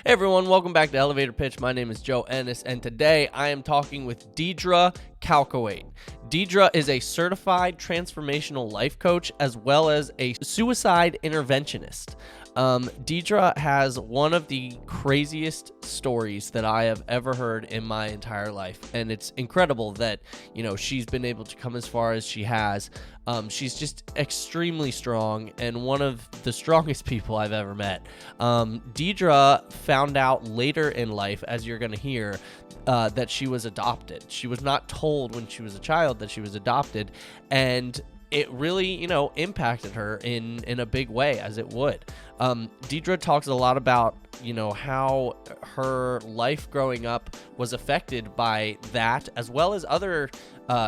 everyone, welcome back to Elevator Pitch. My name is Joe Ennis, and today I am talking with Deidre Calcoate. Deidre is a certified transformational life coach as well as a suicide interventionist. Deidre has one of the craziest stories that I have ever heard in my entire life, and it's incredible that, she's been able to come as far as she has. She's just extremely strong and one of the strongest people I've ever met. Deidre found out later in life, as you're going to hear, that she was adopted. She was not told when she was a child that she was adopted, and it really, impacted her in a big way, as it would. Deidre talks a lot about, how her life growing up was affected by that, as well as other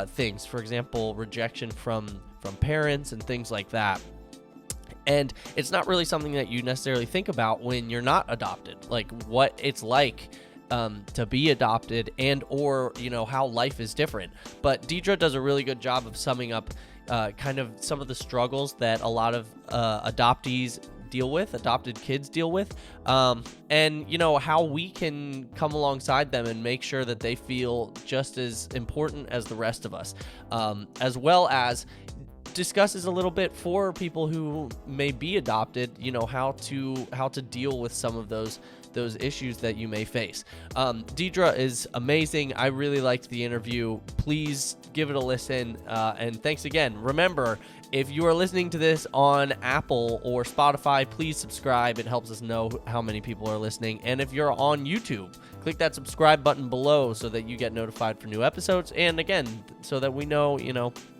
things. For example, rejection from parents and things like that. And it's not really something that you necessarily think about when you're not adopted, like what it's like to be adopted or how life is different. But Deidre does a really good job of summing up kind of some of the struggles that a lot of adopted kids deal with, and how we can come alongside them and make sure that they feel just as important as the rest of us, as well as discusses a little bit for people who may be adopted, how to deal with some of those issues that you may face. Deidre is amazing. I really liked the interview. Please give it a listen. And thanks again. Remember, if you are listening to this on Apple or Spotify, please subscribe. It helps us know how many people are listening. And if you're on YouTube, click that subscribe button below so that you get notified for new episodes. And again, so that we know,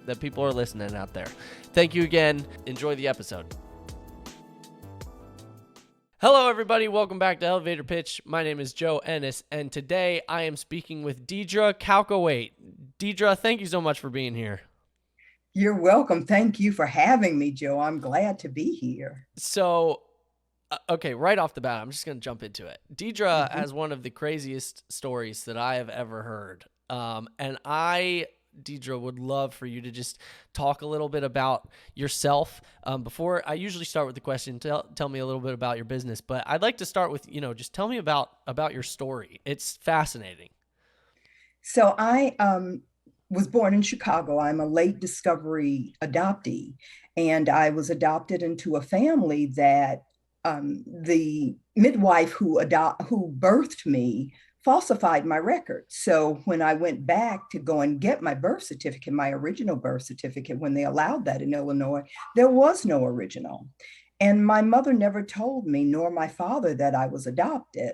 that people are listening out there. Thank you again. Enjoy the episode. Hello, everybody. Welcome back to Elevator Pitch. My name is Joe Ennis, and today I am speaking with Deidre Calcoate. Deidre, thank you so much for being here. You're welcome. Thank you for having me, Joe. I'm glad to be here. So, okay, right off the bat, I'm just going to jump into it. Deidre has one of the craziest stories that I have ever heard. And Deidre, would love for you to just talk a little bit about yourself. Before I usually start with the question, tell me a little bit about your business, but I'd like to start with, just tell me about your story. It's fascinating. So I was born in Chicago. I'm a late discovery adoptee, and I was adopted into a family that the midwife who birthed me falsified my record. So when I went back to go and get my birth certificate, my original birth certificate, when they allowed that in Illinois, there was no original. And my mother never told me, nor my father, that I was adopted.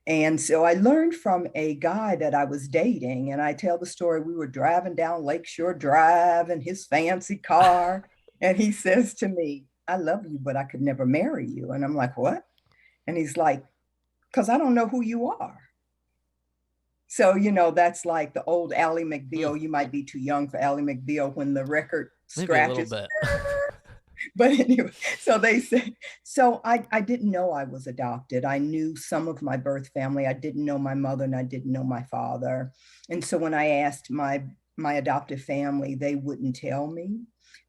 And so I learned from a guy that I was dating, and I tell the story. We were driving down Lakeshore Drive in his fancy car, and he says to me, "I love you, but I could never marry you." And I'm like, "What?" And he's like, "Because I don't know who you are." So, that's like the old Ally McBeal. You might be too young for Ally McBeal when the record scratches. Maybe a little bit. But anyway, so they say, so I didn't know I was adopted. I knew some of my birth family. I didn't know my mother and I didn't know my father. And so when I asked my adoptive family, they wouldn't tell me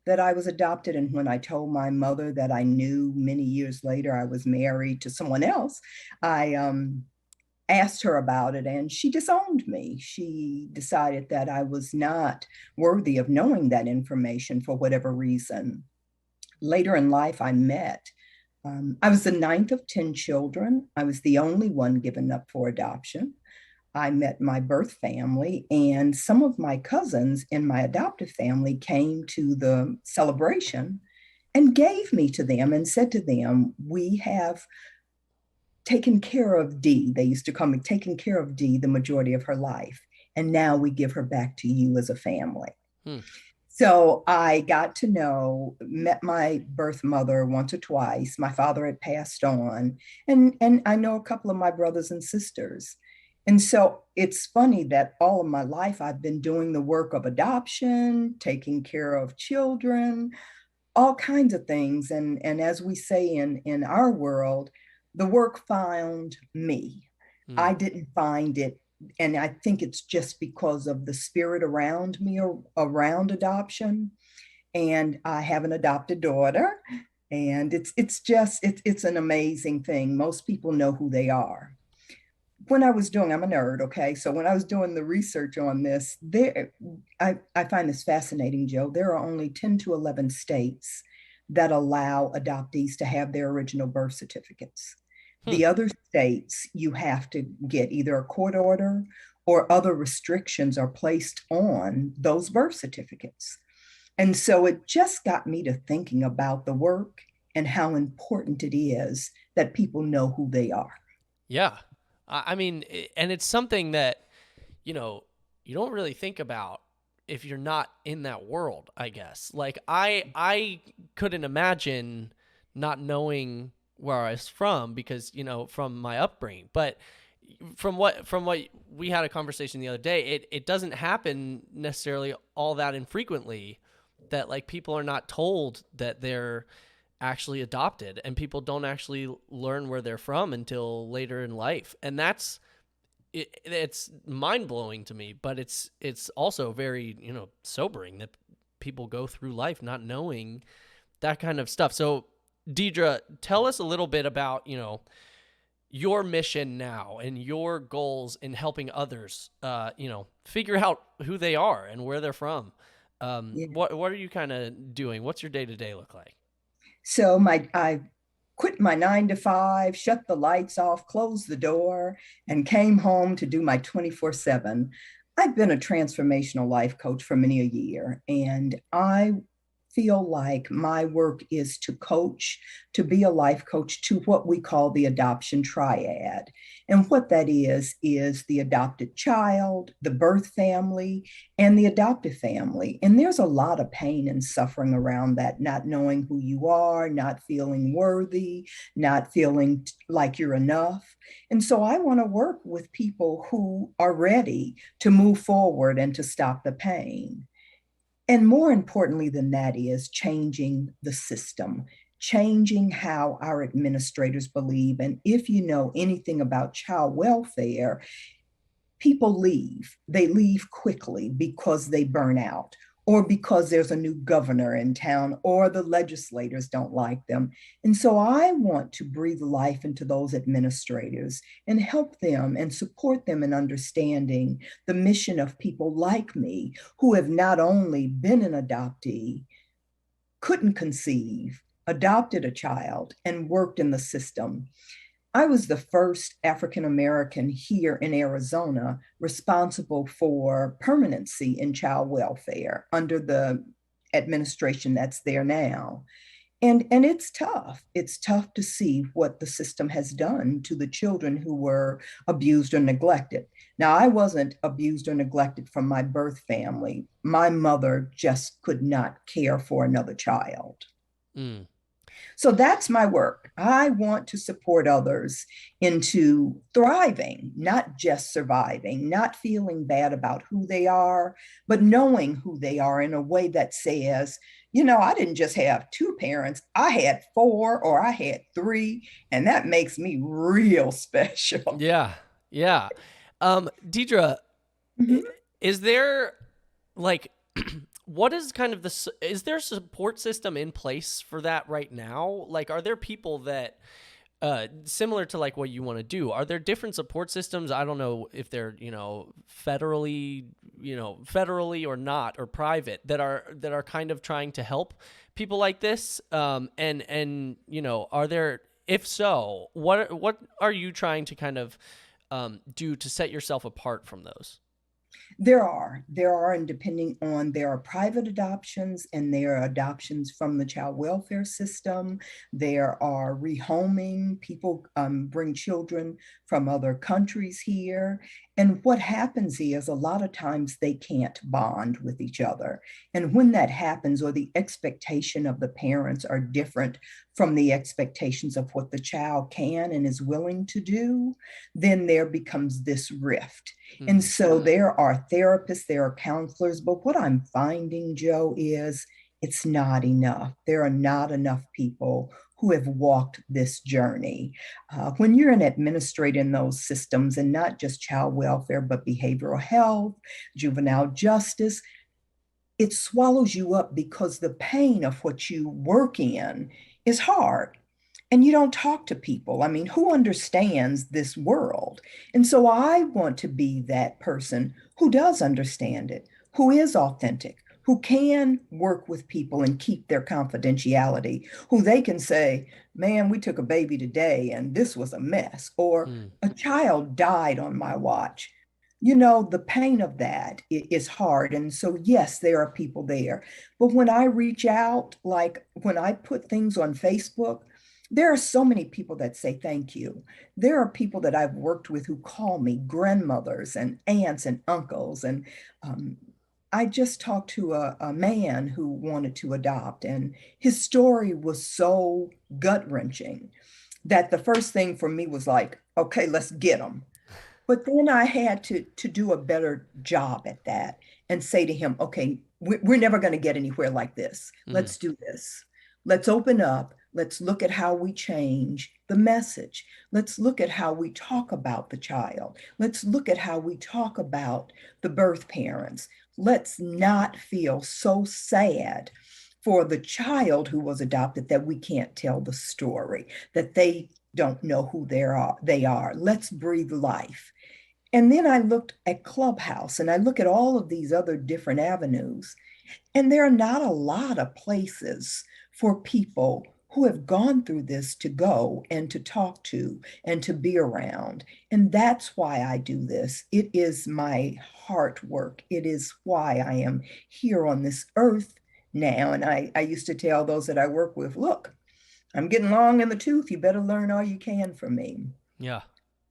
that I was adopted. And when I told my mother that I knew many years later I was married to someone else, I asked her about it, and she disowned me. She decided that I was not worthy of knowing that information for whatever reason. Later in life, I was the ninth of 10 children. I was the only one given up for adoption. I met my birth family, and some of my cousins in my adoptive family came to the celebration and gave me to them and said to them, "We have taken care of Dee." They used to call me taking care of Dee the majority of her life. And now we give her back to you as a family. So I got to met my birth mother once or twice. My father had passed on, and I know a couple of my brothers and sisters. And so it's funny that all of my life I've been doing the work of adoption, taking care of children, all kinds of things. And as we say in our world, the work found me. I didn't find it. And I think it's just because of the spirit around me, around adoption. And I have an adopted daughter, and it's an amazing thing. Most people know who they are. when I was doing, I'm a nerd, okay? So when I was doing the research on this, I find this fascinating, Joe. There are only 10 to 11 states that allow adoptees to have their original birth certificates. Hmm. The other states, you have to get either a court order or other restrictions are placed on those birth certificates. And so it just got me to thinking about the work and how important it is that people know who they are. Yeah. I mean, and it's something that, you know, you don't really think about if you're not in that world, I guess. Like I couldn't imagine not knowing where I was from because, from my upbringing. But from what we had a conversation the other day, it doesn't happen necessarily all that infrequently that like people are not told that they're actually adopted, and people don't actually learn where they're from until later in life. And it's mind-blowing to me, but it's also very, sobering that people go through life not knowing that kind of stuff. So Deidre, tell us a little bit about, your mission now and your goals in helping others, figure out who they are and where they're from. Yeah. What are you kind of doing? What's your day-to-day look like? So I quit my 9 to 5, shut the lights off, closed the door, and came home to do my 24/7. I've been a transformational life coach for many a year, and I feel like my work is to coach, to be a life coach to what we call the adoption triad. And what that is the adopted child, the birth family, and the adoptive family. And there's a lot of pain and suffering around that, not knowing who you are, not feeling worthy, not feeling like you're enough. And so I want to work with people who are ready to move forward and to stop the pain. And more importantly than that is changing the system, changing how our administrators believe. And if you know anything about child welfare, people leave. They leave quickly because they burn out, or because there's a new governor in town, or the legislators don't like them. And so I want to breathe life into those administrators and help them and support them in understanding the mission of people like me who have not only been an adoptee, couldn't conceive, adopted a child, and worked in the system. I was the first African American here in Arizona responsible for permanency in child welfare under the administration that's there now. And it's tough. It's tough to see what the system has done to the children who were abused or neglected. Now, I wasn't abused or neglected from my birth family. My mother just could not care for another child. Mm. So that's my work. I want to support others into thriving, not just surviving, not feeling bad about who they are, but knowing who they are in a way that says, I didn't just have two parents, I had four or I had three, and that makes me real special. Yeah. Yeah. Deidre, Mhm. is there like what is kind of is there a support system in place for that right now? Like, are there people that similar to like what you want to do? Are there different support systems? I don't know if they're, federally or not, or private, that are kind of trying to help people like this. And are there, if so, what are you trying to kind of do to set yourself apart from those? And depending on, there are private adoptions and there are adoptions from the child welfare system. There are rehoming. People bring children from other countries here. And what happens is a lot of times they can't bond with each other. And when that happens, or the expectation of the parents are different from the expectations of what the child can and is willing to do, then there becomes this rift. And Mm. so there are therapists, there are counselors, but what I'm finding, Joe, is it's not enough. There are not enough people who have walked this journey. When you're an administrator in those systems, and not just child welfare, but behavioral health, juvenile justice, it swallows you up because the pain of what you work in is hard. and you don't talk to people. I mean, who understands this world? And so I want to be that person who does understand it, who is authentic, who can work with people and keep their confidentiality, who they can say, man, we took a baby today and this was a mess, or Mm. a child died on my watch. The pain of that is hard. And so, yes, there are people there. But when I reach out, like when I put things on Facebook, there are so many people that say thank you. There are people that I've worked with who call me grandmothers and aunts and uncles. And um, I just talked to a man who wanted to adopt, and his story was so gut wrenching that the first thing for me was like, okay, let's get him. But then I had to do a better job at that and say to him, okay, we're never going to get anywhere like this. Mm. Let's do this. Let's open up. Let's look at how we change the message. Let's look at how we talk about the child. Let's look at how we talk about the birth parents. Let's not feel so sad for the child who was adopted that we can't tell the story, that they don't know who they are. Let's breathe life. And then I looked at Clubhouse and I look at all of these other different avenues, and there are not a lot of places for people who have gone through this to go and to talk to and to be around. And that's why I do this. It is my heart work. It is why I am here on this earth now. And I used to tell those that I work with, look, I'm getting long in the tooth. You better learn all you can from me. Yeah.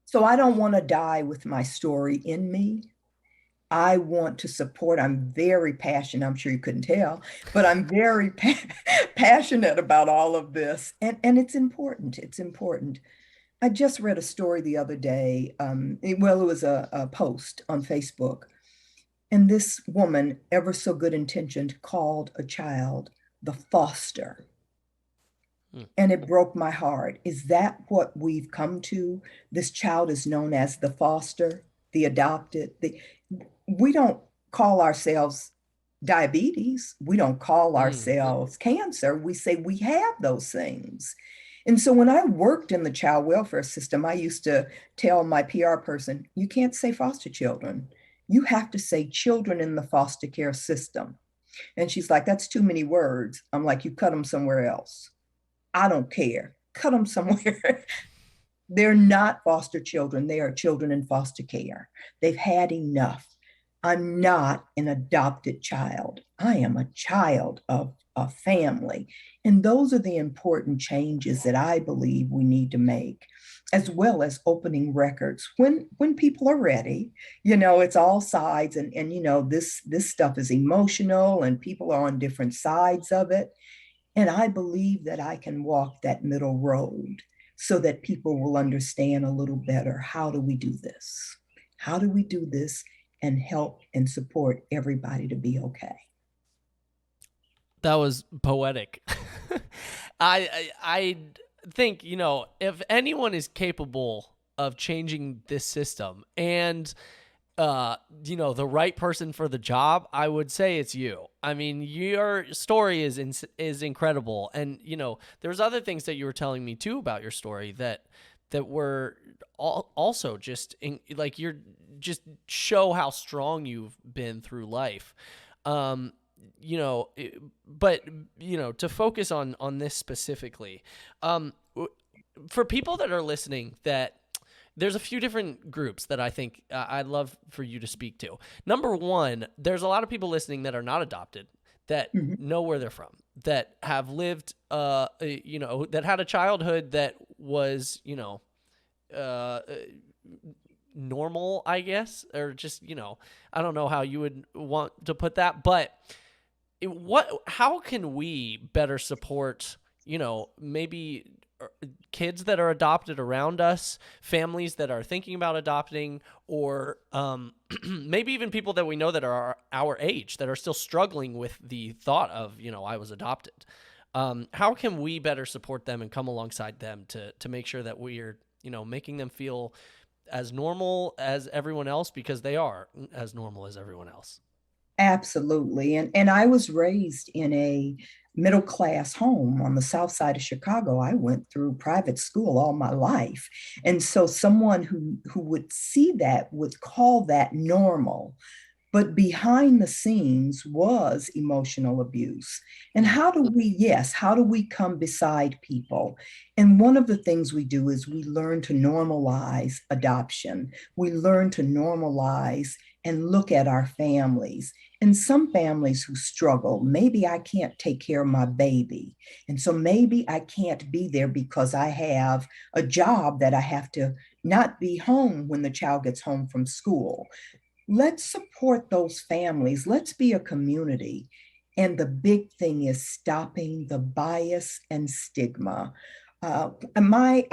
So I don't want to die with my story in me. I want to support. I'm very passionate. I'm sure you couldn't tell, but I'm very passionate about all of this. And it's important. It's important. I just read a story the other day. It was a post on Facebook. And this woman, ever so good intentioned, called a child the foster. Mm. And it broke my heart. Is that what we've come to? This child is known as the foster, the adopted. We don't call ourselves diabetes. We don't call Mm. ourselves cancer. We say we have those things. And so when I worked in the child welfare system, I used to tell my PR person, you can't say foster children. You have to say children in the foster care system. And she's like, that's too many words. I'm like, you cut them somewhere else. I don't care. Cut them somewhere. They're not foster children. They are children in foster care. They've had enough. I'm not an adopted child. I am a child of a family. And those are the important changes that I believe we need to make, as well as opening records when people are ready. It's all sides, and this stuff is emotional and people are on different sides of it. And I believe that I can walk that middle road so that people will understand a little better, how do we do this? How do we do this and help and support everybody to be okay? That was poetic. I think, if anyone is capable of changing this system and the right person for the job, I would say it's you. I mean, your story is incredible, and there's other things that you were telling me too about your story that were also just like you're just show how strong you've been through life. Um, but to focus on this specifically, for people that are listening that there's a few different groups that I think I'd love for you to speak to. Number one, there's a lot of people listening that are not adopted, that Mhm. know where they're from, that have lived, that had a childhood that was, uh, normal, I guess, or just, I don't know how you would want to put that, but how can we better support, maybe kids that are adopted around us, families that are thinking about adopting, or maybe even people that we know that are our age that are still struggling with the thought of, I was adopted. How can we better support them and come alongside them to make sure that we are, making them feel as normal as everyone else, because they are as normal as everyone else? Absolutely. And I was raised in a middle class home on the south side of Chicago. I went through private school all my life. And so someone who would see that would call that normal. But behind the scenes was emotional abuse. And Mm. how do we come beside people? And one of the things we do is we learn to normalize adoption. We learn to normalize and look at our families. And some families who struggle, maybe I can't take care of my baby. And so maybe I can't be there because I have a job that I have to not be home when the child gets home from school. Let's support those families. Let's be a community. And the big thing is stopping the bias and stigma. And my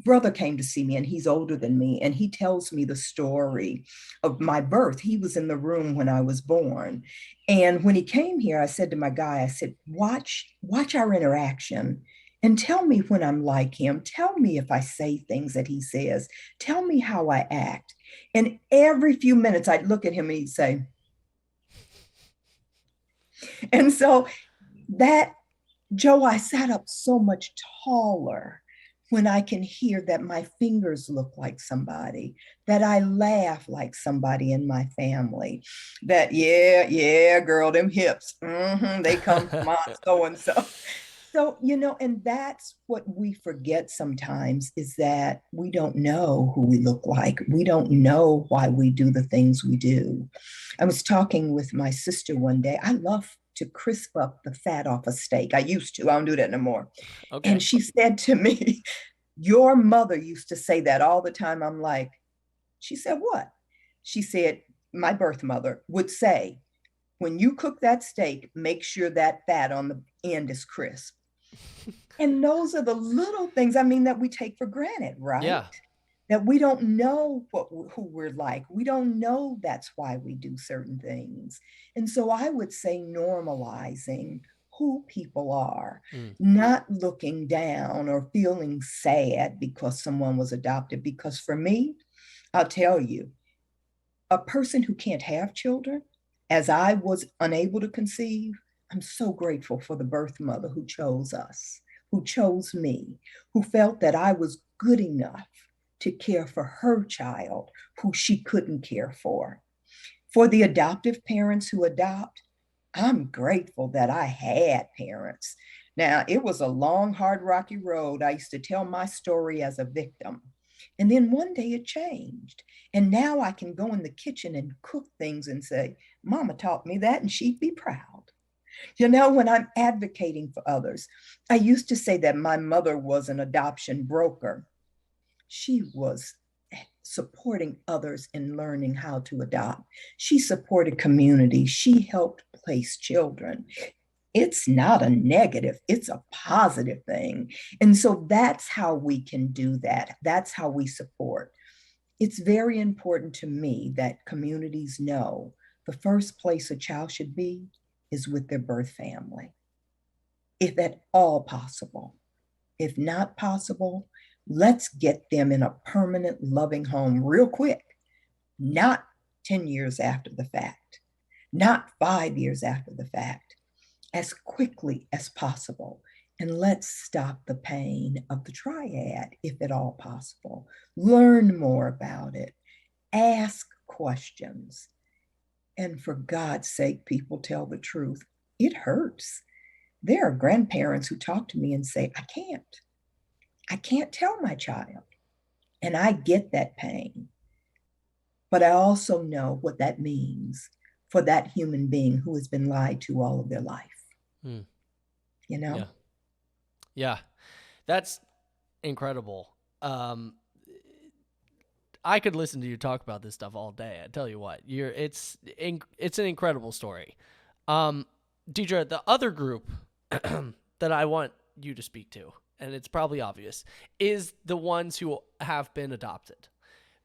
brother came to see me, and he's older than me, and he tells me the story of my birth. He was in the room when I was born. And when he came here, I said to my guy, I said, watch our interaction and tell me when I'm like him. Tell me if I say things that he says. Tell me how I act. And every few minutes, I'd look at him and he'd say, and so that, Joe, I sat up so much taller when I can hear that my fingers look like somebody, that I laugh like somebody in my family, that, yeah, yeah, girl, them hips, they come from so and so. So, and that's what we forget sometimes is that we don't know who we look like. We don't know why we do the things we do. I was talking with my sister one day. I love to crisp up the fat off a steak. I used to, I don't do that no more. And Okay. she said to me, your mother used to say that all the time. I'm like, she said, what? She said, my birth mother would say, when you cook that steak, make sure that fat on the end is crisp. And those are the little things, I mean, that we take for granted, right? Yeah. That we don't know who we're like. We don't know that's why we do certain things. And so I would say normalizing who people are, Mm. not looking down or feeling sad because someone was adopted. Because for me, I'll tell you, a person who can't have children, as I was unable to conceive, I'm so grateful for the birth mother who chose us, who chose me, who felt that I was good enough to care for her child who she couldn't care for. For the adoptive parents who adopt, I'm grateful that I had parents. Now, it was a long, hard, rocky road. I used to tell my story as a victim. And then one day it changed. And now I can go in the kitchen and cook things and say, Mama taught me that, and she'd be proud. When I'm advocating for others, I used to say that my mother was an adoption broker. She was supporting others in learning how to adopt. She supported community. She helped place children. It's not a negative, it's a positive thing. And so that's how we can do that. That's how we support. It's very important to me that communities know the first place a child should be is with their birth family, if at all possible. If not possible, let's get them in a permanent, loving home real quick, not 10 years after the fact, not 5 years after the fact, as quickly as possible. And let's stop the pain of the triad, if at all possible. Learn more about it, ask questions. And for God's sake, people tell the truth. It hurts. There are grandparents who talk to me and say, I can't tell my child. And I get that pain. But I also know what that means for that human being who has been lied to all of their life, Mm. you know? Yeah. Yeah. That's incredible. I could listen to you talk about this stuff all day. I tell you what, it's an incredible story. Deidre, the other group that I want you to speak to, and it's probably obvious, is the ones who have been adopted.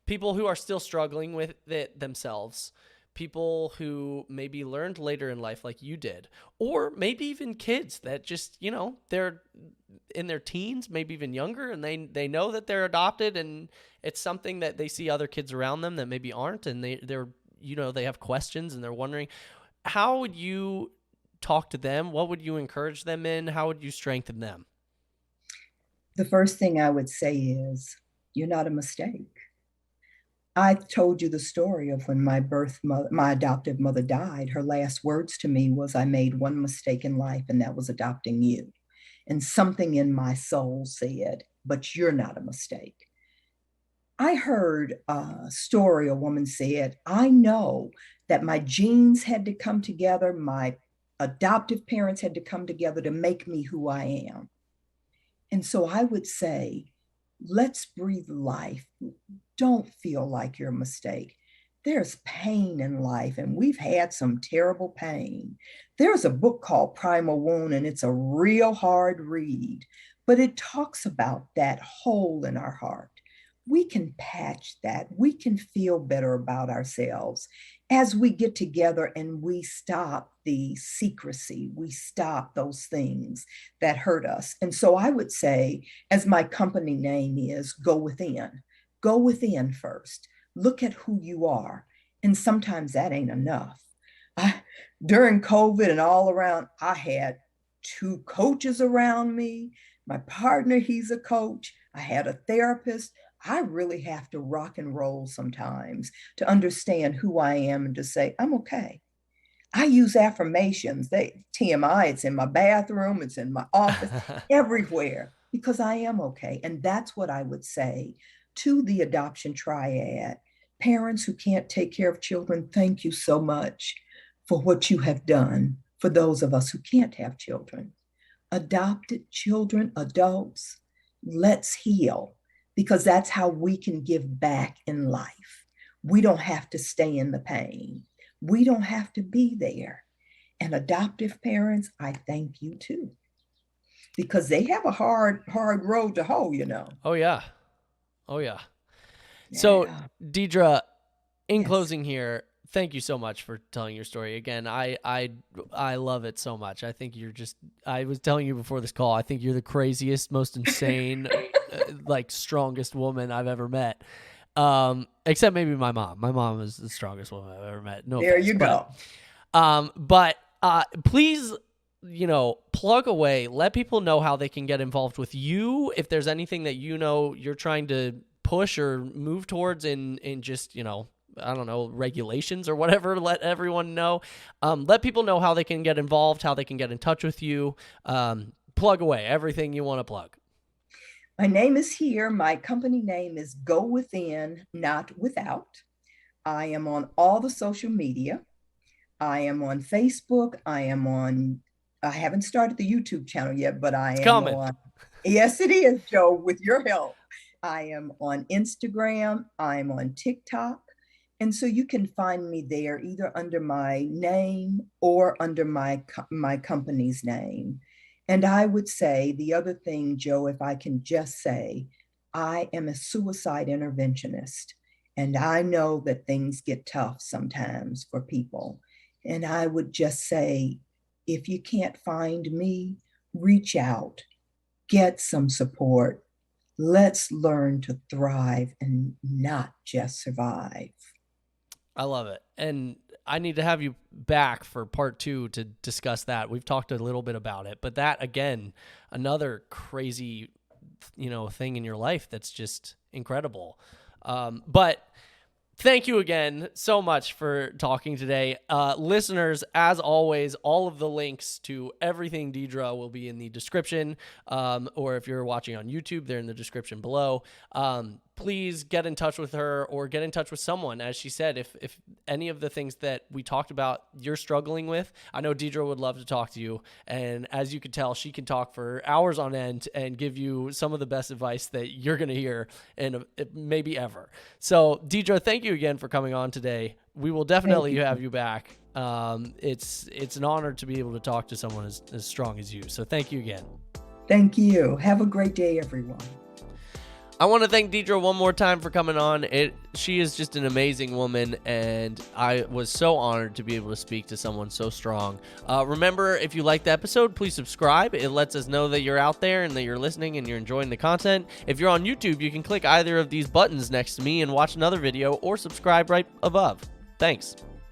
People who are still struggling with it themselves, people who maybe learned later in life like you did, or maybe even kids that just, they're in their teens, maybe even younger, and they know that they're adopted, and it's something that they see other kids around them that maybe aren't, and they're they have questions and they're wondering. how would you talk to them? What would you encourage them in? How would you strengthen them? The first thing I would say is, you're not a mistake. I told you the story of when my adoptive mother died. Her last words to me was, I made one mistake in life, and that was adopting you. And something in my soul said, but you're not a mistake. I heard a story a woman said, I know that my genes had to come together, my adoptive parents had to come together to make me who I am. And so I would say, let's breathe life. Don't feel like you're a mistake. There's pain in life, and we've had some terrible pain. There's a book called Primal Wound, and it's a real hard read, but it talks about that hole in our heart. We can patch that. We can feel better about ourselves as we get together and we stop the secrecy, we stop those things that hurt us. And so I would say, as my company name is, go within. Go within first. Look at who you are. And sometimes that ain't enough. During COVID and all around, I had 2 coaches around me. My partner, he's a coach. I had a therapist. I really have to rock and roll sometimes to understand who I am and to say, I'm okay. I use affirmations. TMI, it's in my bathroom, it's in my office, everywhere, because I am okay. And that's what I would say to the adoption triad. Parents who can't take care of children, thank you so much for what you have done for those of us who can't have children. Adopted children, adults, let's heal, because that's how we can give back in life. We don't have to stay in the pain. We don't have to be there. And adoptive parents, I thank you too, because they have a hard road to hoe, you know. Oh, yeah. Oh, yeah. So, Yeah. Deidre, in Yes. closing here, thank you so much for telling your story. Again, I love it so much. I think you're just, I was telling you before this call, I think you're the craziest, most insane, like strongest woman I've ever met. Except maybe my mom. My mom is the strongest woman I've ever met. No There offense, you go. But please, plug away. Let people know how they can get involved with you. If there's anything that you're trying to push or move towards in just, I don't know, regulations or whatever, let everyone know. Let people know how they can get involved, how they can get in touch with you. Plug away everything you want to plug. My name is here. My company name is Go Within, Not Without. I am on all the social media. I am on Facebook. I haven't started the YouTube channel yet, but I am coming. on. Yes, it is, Joe, with your help. I am on Instagram. I'm on TikTok. And so you can find me there either under my name or under my company's name. And I would say the other thing, Joe, if I can just say, I am a suicide interventionist. And I know that things get tough sometimes for people. And I would just say, if you can't find me, reach out, get some support. Let's learn to thrive and not just survive. I love it. And I need to have you back for part 2 to discuss that. We've talked a little bit about it, but that, again, another crazy, thing in your life that's just incredible. But thank you again so much for talking today. Listeners, as always, all of the links to everything Deidre will be in the description, or if you're watching on YouTube, they're in the description below. Please get in touch with her or get in touch with someone. As she said, if any of the things that we talked about you're struggling with, I know Deidre would love to talk to you. And as you can tell, she can talk for hours on end and give you some of the best advice that you're going to hear and maybe ever. So Deidre, thank you again for coming on today. We will definitely have you back. It's an honor to be able to talk to someone as strong as you. So thank you again. Thank you. Have a great day, everyone. I want to thank Deidre one more time for coming on. She is just an amazing woman, and I was so honored to be able to speak to someone so strong. Remember, if you liked the episode, please subscribe. It lets us know that you're out there and that you're listening and you're enjoying the content. If you're on YouTube, you can click either of these buttons next to me and watch another video, or subscribe right above. Thanks.